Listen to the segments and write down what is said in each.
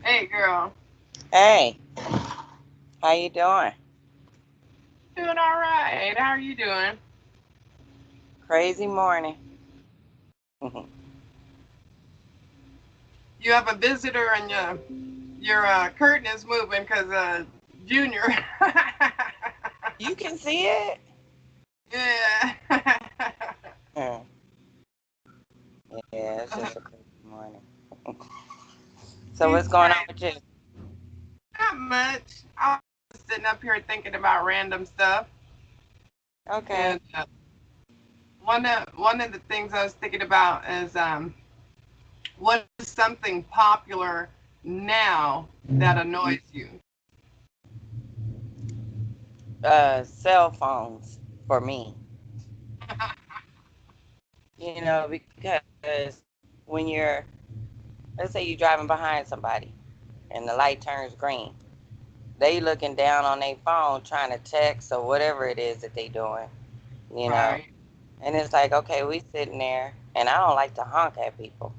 Hey, girl. Hey, how you doing? Doing all right. How are you doing? Crazy morning. You have a visitor and your curtain is moving because Junior. You can see it? Yeah. Hmm. Yeah, it's just a crazy morning. So He's what's going on great. with you? Not much. I was sitting up here thinking about random stuff, Okay. and one of the things I was thinking about is what is something popular now that annoys you? Cell phones for me. You know, because when you're, let's say you're driving behind somebody and the light turns green, they looking down on their phone trying to text or whatever it is that they doing, you know. Right. And it's like, okay, we sitting there, and I don't like to honk at people,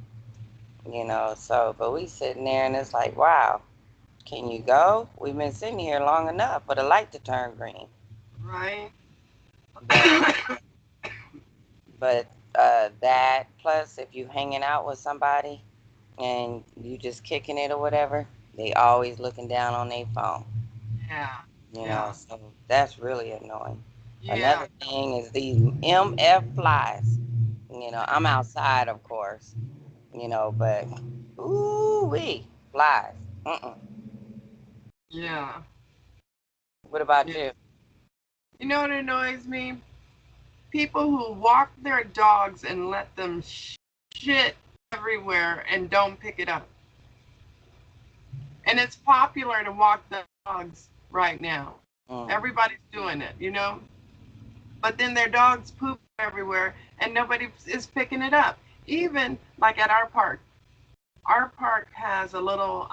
so, but we sitting there, and it's like, wow, can you go? We've been sitting here long enough for the light to turn green. Right. But, that plus if you hanging out with somebody and you just kicking it or whatever, they always looking down on their phone, Yeah. Yeah. so that's really annoying. Yeah. Another thing is these MF flies. I'm outside, of course, but ooh wee, flies. Mm-mm. Yeah. What about Yeah. you? You know what annoys me? People who walk their dogs and let them shit everywhere and don't pick it up. And it's popular to walk the dogs right now. Mm. Everybody's doing it, you know? But then their dogs poop everywhere and nobody is picking it up. Even like at our park. Our park has a little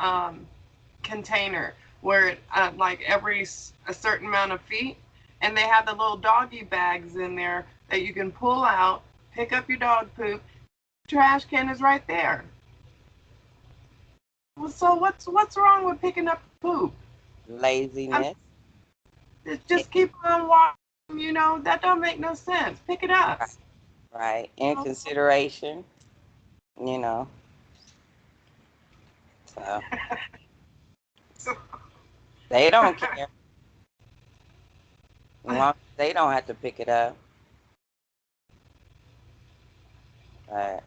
container where it, like a certain amount of feet, and they have the little doggy bags in there that you can pull out, pick up your dog poop. Trash can is right there. Well, so what's wrong with picking up poop? I Laziness. just keep on walking. That don't make no sense. Pick it up. Right, right. Inconsideration, you know. So they don't care. As long as they don't have to pick it up. But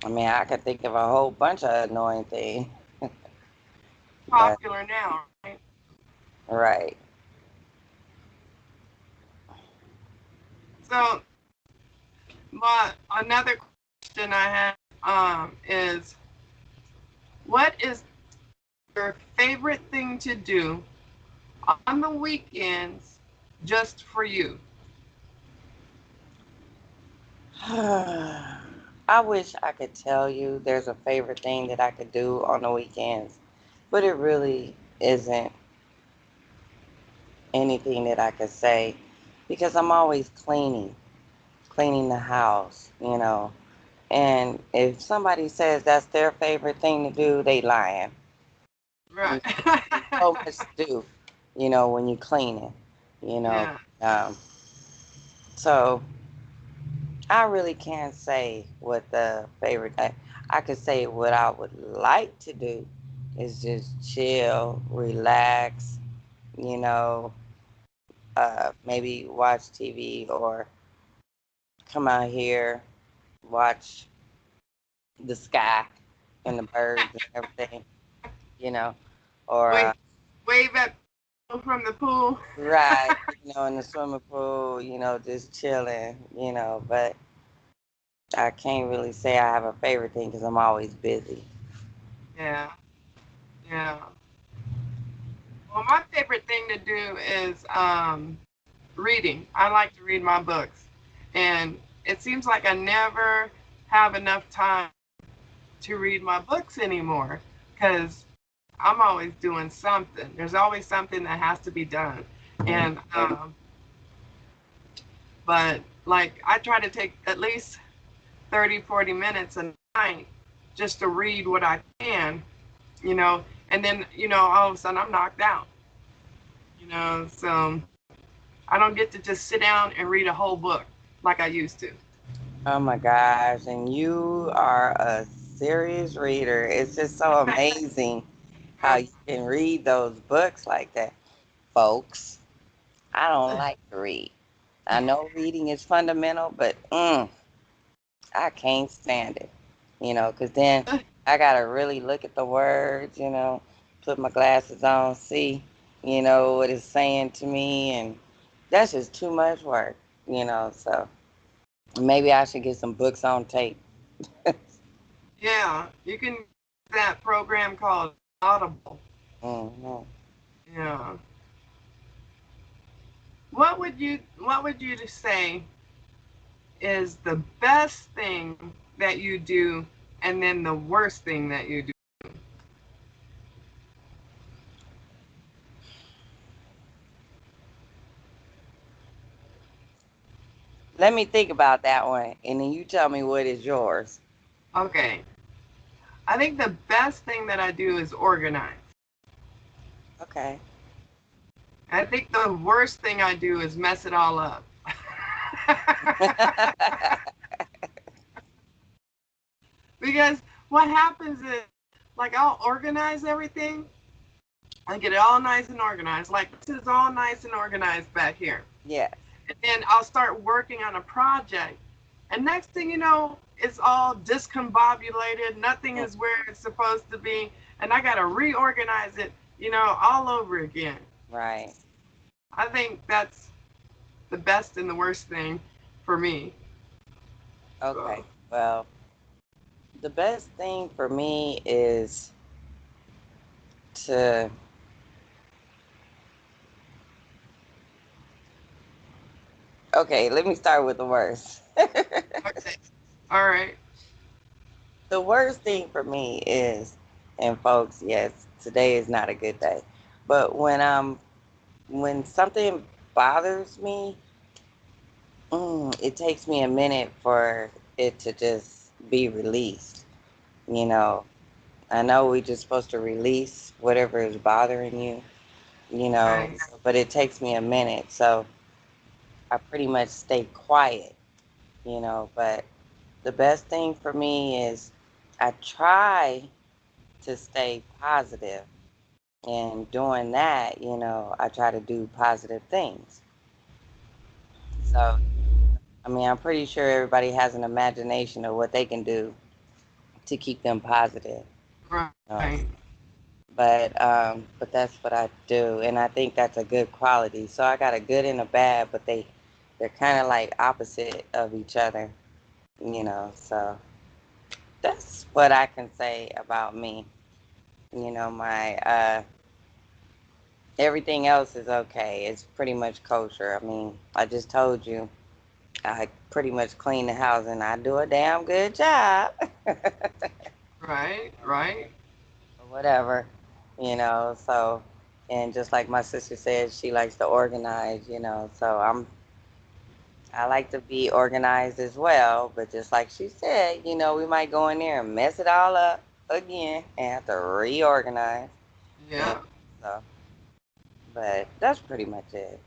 I mean, I could think of a whole bunch of annoying things. But Popular now, right? right. So, my another question I have is, what is your favorite thing to do on the weekends just for you? I wish I could tell you there's a favorite thing that I could do on the weekends, but it really isn't anything that I could say because I'm always cleaning the house, And if somebody says that's their favorite thing to do, they lying. Right. There's so much to do, when you clean it, you know. Yeah. Um, so I really can't say what the favorite. I could say what I would like to do is just chill, relax, you know, maybe watch TV or come out here, watch the sky and the birds and everything, you know, or Wave, wave at people from the pool. right, in the swimming pool, just chilling, but I can't really say I have a favorite thing because I'm always busy. Yeah. Yeah. Well, my favorite thing to do is reading. I like to read my books, and it seems like I never have enough time to read my books anymore because I'm always doing something. There's always something that has to be done. And, Mhm. but like, I try to take at least 30, 40 minutes a night just to read what I can, you know, and then, you know, all of a sudden I'm knocked out, you know, so I don't get to just sit down and read a whole book like I used to. Oh my gosh, and you are a serious reader. It's just so amazing how you can read those books like that. Folks, I don't like to read. I know reading is fundamental, but I can't stand it, you know, because then I got to really look at the words, you know, put my glasses on, see, you know, what it's saying to me, and that's just too much work, you know, so maybe I should get some books on tape. Yeah, you can use that program called Audible. Hmm. Yeah. What would you say is the best thing that you do and then the worst thing that you do? Let me think about that one, and then you tell me what is yours. Okay. I think the best thing that I do is organize. Okay. I think the worst thing I do is mess it all up. Because what happens is, like, I'll organize everything. I get it all nice and organized. Like, this is all nice and organized back here. Yes. And then I'll start working on a project. And next thing you know, it's all discombobulated. Nothing is where it's supposed to be. And I got to reorganize it, you know, all over again. Right. I think that's the best and the worst thing for me. Okay. So, Well, the best thing for me is to okay, let me start with the worst. okay. All right. The worst thing for me is, and folks, yes, today is not a good day, but when something bothers me, it takes me a minute for it to just be released. You know, I know we're just supposed to release whatever is bothering you, you know, Right. but it takes me a minute. So I pretty much stay quiet, you know, but the best thing for me is I try to stay positive. And doing that, you know, I try to do positive things. So, I mean, I'm pretty sure everybody has an imagination of what they can do to keep them positive. Uh, Right. but that's what I do, and I think that's a good quality. So I got a good and a bad, but they're kind of like opposite of each other, you know. So that's what I can say about me. You know, my everything else is okay. It's pretty much kosher. I mean, I just told you I pretty much clean the house and I do a damn good job. Right. Right. Whatever, you know. So, and just like my sister said, she likes to organize, you know. So I like to be organized as well. But just like she said, you know, we might go in there and mess it all up again and have to reorganize. Yeah. Yeah. So, but that's pretty much it.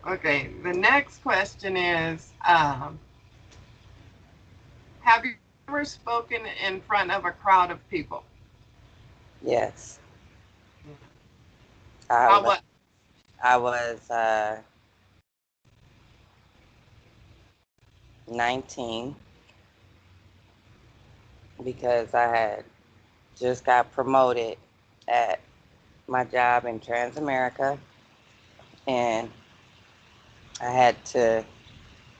Okay. The next question is, have you ever spoken in front of a crowd of people? Yes, I How was. what? I was 19 because I had just got promoted at my job in Transamerica, and I had to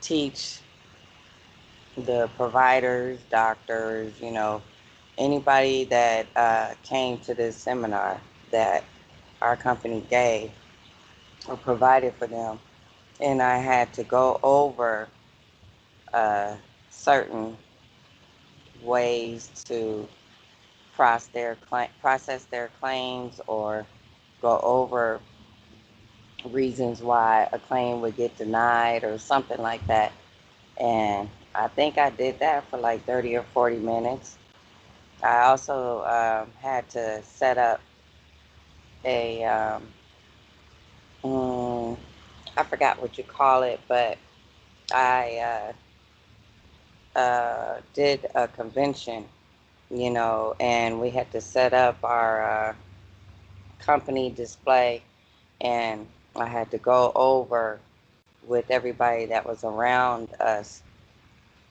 teach the providers, doctors, you know, anybody that came to this seminar that our company gave or provided for them. And I had to go over certain ways to process their claims or go over reasons why a claim would get denied or something like that. And I think I did that for like 30 or 40 minutes. I also had to set up a, mm, I forgot what you call it, but I did a convention, and we had to set up our company display, and I had to go over with everybody that was around us.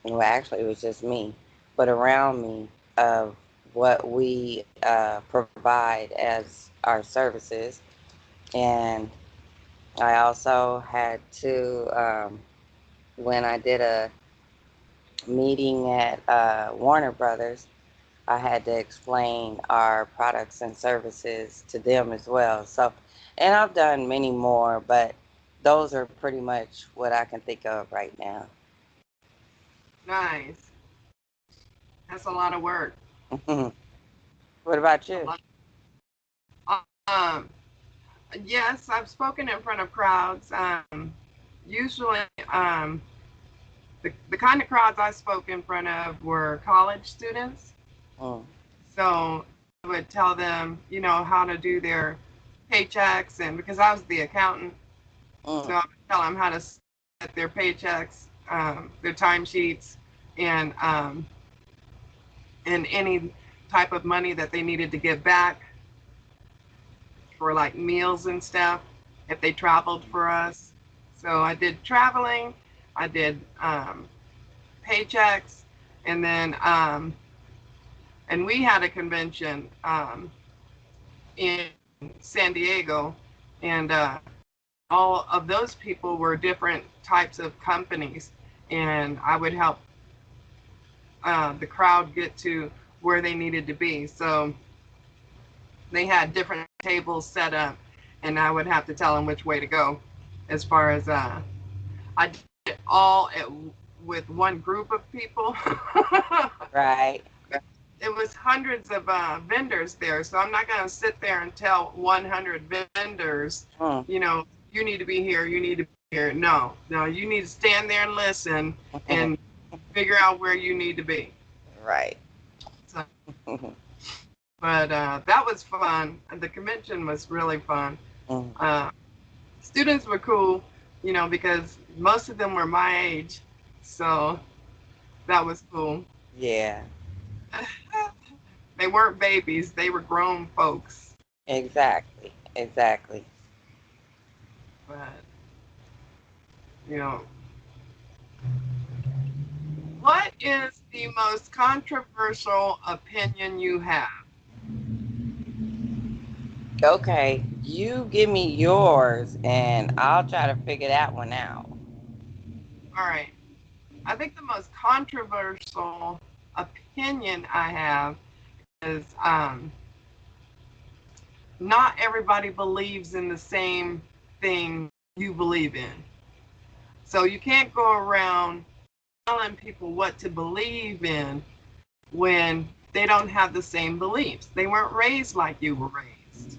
Well, actually, it was just me, but around me of what we provide as our services. And I also had to, when I did a meeting at Warner Brothers, I had to explain our products and services to them as well. So, and I've done many more, but those are pretty much what I can think of right now. Nice. That's a lot of work. What about A you? lot. Um, yes, I've spoken in front of crowds. Usually, the kind of crowds I spoke in front of were college students. Mm, So I would tell them, how to do their paychecks, and because I was the accountant, so mm, I would tell them how to set their paychecks, their timesheets, and any type of money that they needed to get back for like meals and stuff if they traveled for us. So I did traveling, I did paychecks, and then and we had a convention in San Diego, and all of those people were different types of companies, and I would help the crowd get to where they needed to be. So they had different tables set up, and I would have to tell them which way to go. As far as I did it all with one group of people. right. It was hundreds of vendors there, so I'm not going to sit there and tell 100 vendors, Mm, you need to be here, you need to be here. No, no, you need to stand there and listen and figure out where you need to be. right. So, but that was fun. The convention was really fun. Mm, Uh, Students were cool, because most of them were my age, so that was cool. yeah, They weren't babies; they were grown folks. exactly. Exactly. But you know, what is the most controversial opinion you have? Okay, you give me yours and I'll try to figure that one out. All right. I think the most controversial opinion I have is not everybody believes in the same thing you believe in. So you can't go around telling people what to believe in when they don't have the same beliefs. They weren't raised like you were raised.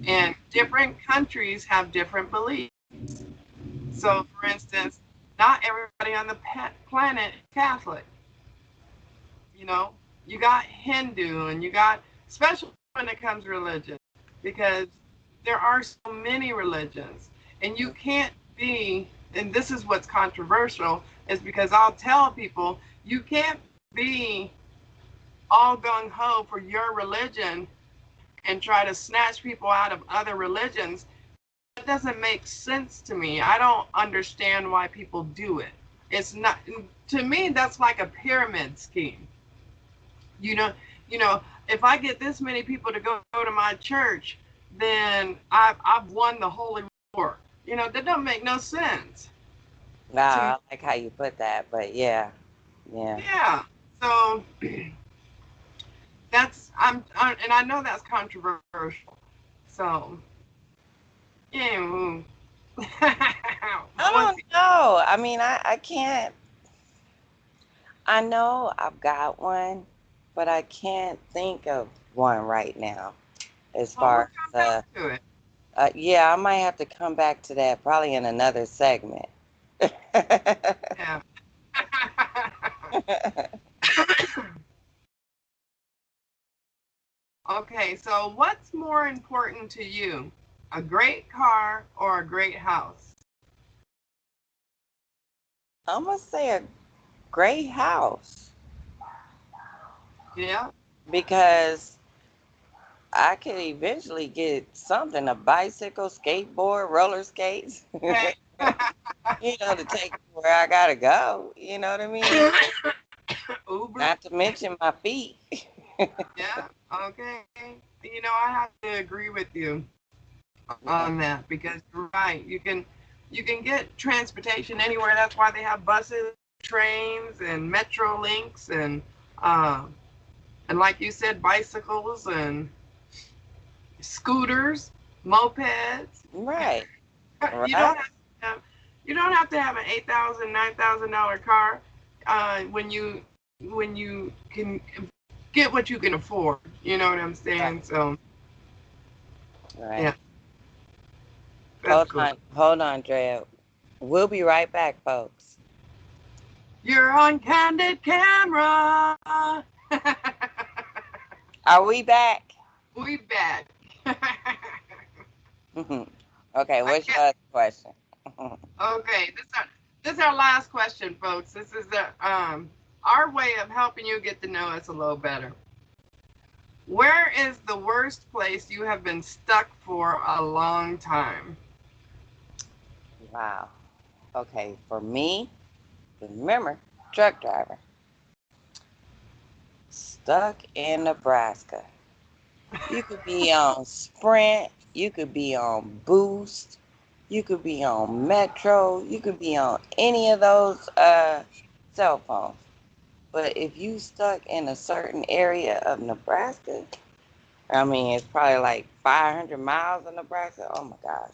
And different countries have different beliefs. So, for instance, not everybody on the planet is Catholic. You know, you got Hindu, and you got, especially when it comes to religion, because there are so many religions, and you can't be, and this is what's controversial, is because I'll tell people you can't be all gung ho for your religion and try to snatch people out of other religions. That doesn't make sense to me. I don't understand why people do it. It's not, to me, that's like a pyramid scheme. You know, if I get this many people to go to my church, then I've won the holy war. That don't make no sense to me. Nah, I like how you put that, but yeah, yeah. Yeah. So and I know that's controversial. So, yeah. I What's don't know. I mean, I can't, I know I've got one, but I can't think of one right now as Well, we'll far come as, back to it. yeah, I might have to come back to that probably in another segment. Yeah. Okay, so what's more important to you? A great car or a great house? I'm gonna say a great house Yeah. because I could eventually get something, a bicycle, skateboard, roller skates, Okay. to take me where I gotta go. You know what I mean? Uber. Not to mention my feet. Yeah. Okay. I have to agree with you Yeah, on that because you're right. You can get transportation anywhere. That's why they have buses, trains, and metro links, uh, and like you said, bicycles and scooters, mopeds. right, You right, don't have to have, you don't have to have an $8,000, $9,000 car when you can get what you can afford. You know what I'm right, saying? So right. yeah, that's cool. Hold on, Dre. We'll be right back, folks. You're on candid camera. Are we back? We bad. Okay, I what's your get other question? okay. This is our last question, folks. This is the our way of helping you get to know us a little better. Where is the worst place you have been stuck for a long time? Wow. Okay, for me, remember, truck driver, stuck in Nebraska. You could be on Sprint, you could be on Boost, you could be on Metro, you could be on any of those cell phones. But if you stuck in a certain area of Nebraska, I mean, it's probably like 500 miles of Nebraska. Oh my gosh.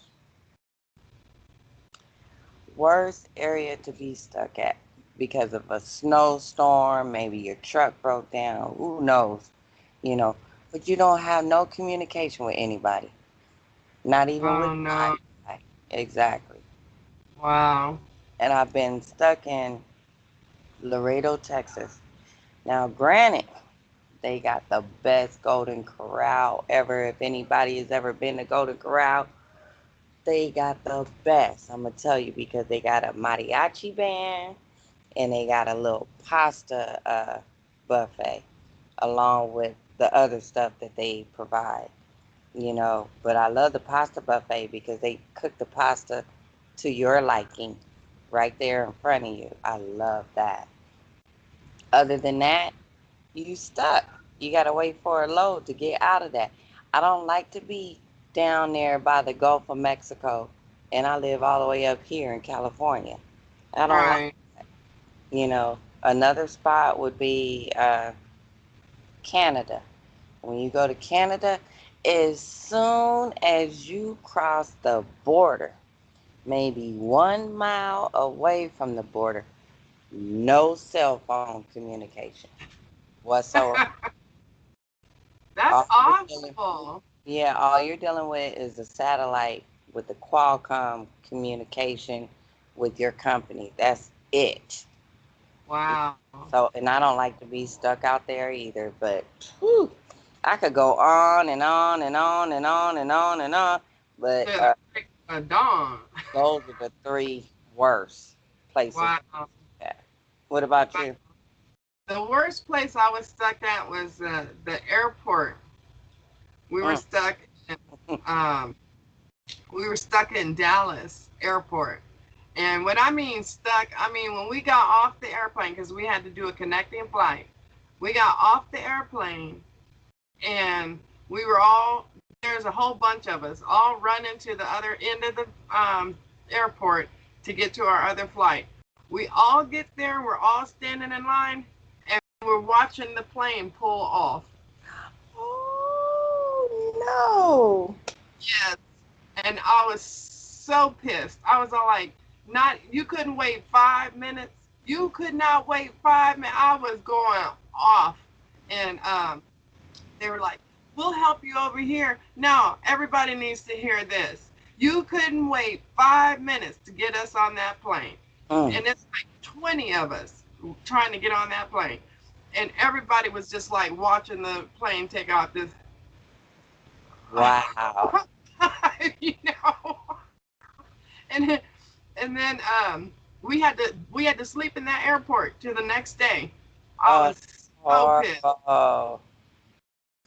Worst area to be stuck at because of a snowstorm, maybe your truck broke down, who knows, you know, but you don't have no communication with anybody, not even with Oh no. Wi-Fi. Exactly. Wow. And I've been stuck in Laredo, Texas. Now, granted, they got the best Golden Corral ever. If anybody has ever been to Golden Corral, they got the best. I'm gonna tell you because they got a mariachi band and they got a little pasta buffet along with the other stuff that they provide. But I love the pasta buffet because they cook the pasta to your liking right there in front of you. I love that. Other than that, you stuck. You gotta wait for a load to get out of that. I don't like to be down there by the Gulf of Mexico, and I live all the way up here in California. I don't like, Right. another spot would be Canada. When you go to Canada, as soon as you cross the border, maybe 1 mile away from the border, no cell phone communication whatsoever. That's All you're dealing, awful. yeah, all you're dealing with is a satellite with the Qualcomm communication with your company. That's it. Wow. So, and I don't like to be stuck out there either, but whew, I could go on and on and on and on and on and on, but To the break of dawn. those are the three worst places. Wow. At. What about you? The worst place I was stuck at was the airport. We were Mm. stuck. Um, we were stuck in Dallas Airport. And when I mean stuck, I mean when we got off the airplane, because we had to do a connecting flight, we got off the airplane and we were all, there's a whole bunch of us all running to the other end of the airport to get to our other flight. We all get there, we're all standing in line, and we're watching the plane pull off. Oh Yes. And I was so pissed. I was all like, not, you couldn't wait 5 minutes. You could not wait 5 minutes. I was going off. And they were like, we'll help you over here. No, everybody needs to hear this. You couldn't wait 5 minutes to get us on that plane. no! And it's like 20 of us. trying to get on that plane. And everybody was just like watching the plane take off. This, Wow. you know, and and then we had to sleep in that airport till the next day. I Oh, was so pissed, horrible.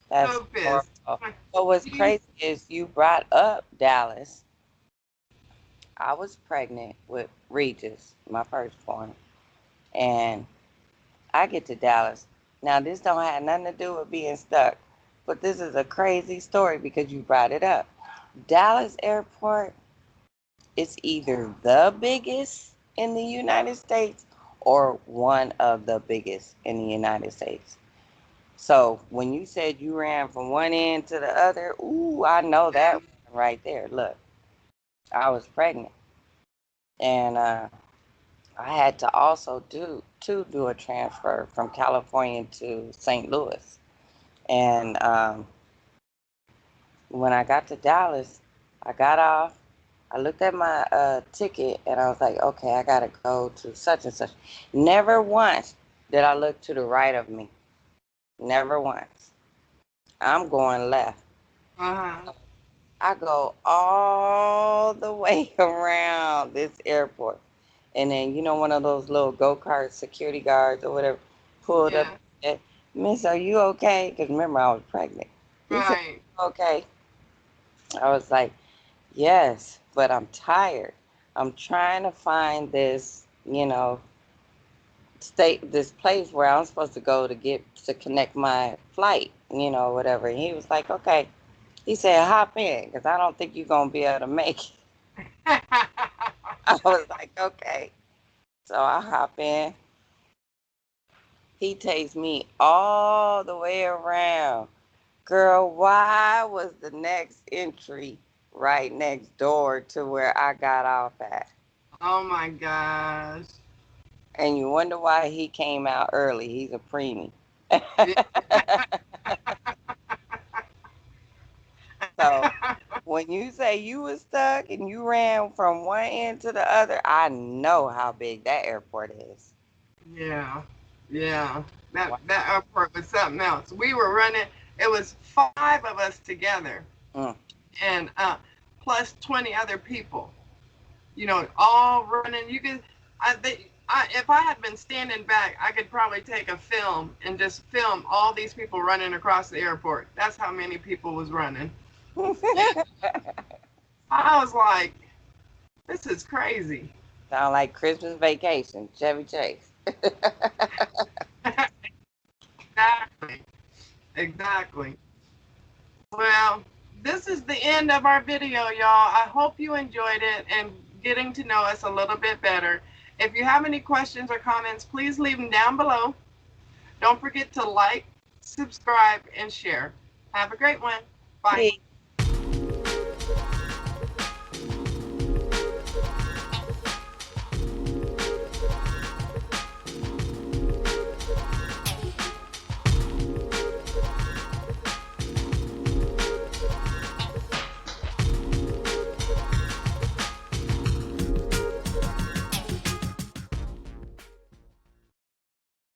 That's so pissed. horrible. But what's He- crazy is you brought up Dallas. I was pregnant with Regis, my firstborn, and I get to Dallas. Now this don't have nothing to do with being stuck, but this is a crazy story because you brought it up. Dallas Airport is either the biggest in the United States or one of the biggest in the United States. So when you said you ran from one end to the other, ooh, I know that one right there. Look, I was pregnant, and I had to also do a transfer from California to St. Louis. And when I got to Dallas, I got off. I looked at my ticket and I was like, okay, I gotta go to such and such. Never once did I look to the right of me. Never once. I'm going left. uh-huh. I go all the way around this airport. And then, one of those little go-kart security guards or whatever pulled up Yeah, and said, Miss, are you okay? Because remember, I was pregnant. He said, right. okay. I was like, yes, but I'm tired. I'm trying to find this, this place where I'm supposed to go to connect my flight, whatever. And he was like, okay. He said, hop in, because I don't think you're going to be able to make it. I was like, okay. So I hop in. He takes me all the way around. Girl, why was the next entry right next door to where I got off at? Oh my gosh. And you wonder why he came out early. He's a preemie. So when you say you was stuck and you ran from one end to the other, I know how big that airport is. Yeah, yeah. That Wow. that airport was something else. We were running. It was five of us together, Mm. and plus 20 other people. You know, all running. You could, if I had been standing back, I could probably take a film and just film all these people running across the airport. That's how many people was running. I was like, this is crazy. Sound like Christmas Vacation, Chevy Chase. Exactly. Exactly. Well, this is the end of our video, y'all. I hope you enjoyed it and getting to know us a little bit better. If you have any questions or comments, please leave them down below. Don't forget to like, subscribe, and share. Have a great one. Bye. Peace.